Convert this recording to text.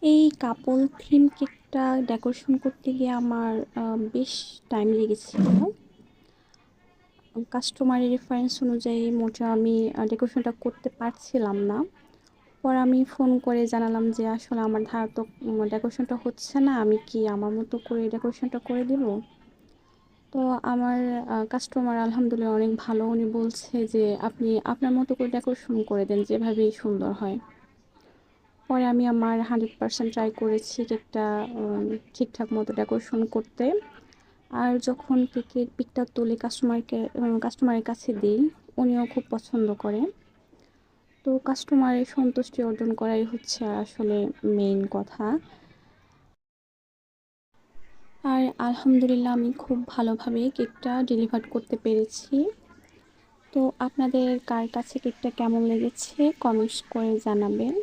এই কাপল থিম কেকটা ডেকোরেশন করতে গিয়ে আমার বেশ টাইম লেগেছিল। কাস্টমারের রেফারেন্স অনুযায়ী মোটেও আমি ডেকোরেশনটা করতে পারছিলাম না। পরে আমি ফোন করে জানালাম যে আসলে আমার ধারা তো ডেকোরেশনটা হচ্ছে না, আমি কি আমার মতো করে ডেকোরেশনটা করে দিব? তো আমার কাস্টমার আলহামদুলিল্লাহ অনেক ভালো। উনি বলছে যে আপনি আপনার মতো করে ডেকোরেশন করে দেন, যেভাবেই সুন্দর হয়। পরে আমি আমার 100% ট্রাই করেছি কেকটা ঠিকঠাক মতো ডেকোরেশন করতে। আর যখন কেকের পিকটা তুলে কাস্টমারের কাছে দিই, উনিও খুব পছন্দ করে। তো কাস্টমারের সন্তুষ্টি অর্জন করাই হচ্ছে আসলে মেইন কথা। আর আলহামদুলিল্লাহ আমি খুব ভালোভাবে কেকটা ডেলিভার করতে পেরেছি। তো আপনাদের কার কাছে কেকটা কেমন লেগেছে কমেন্টস করে জানাবেন।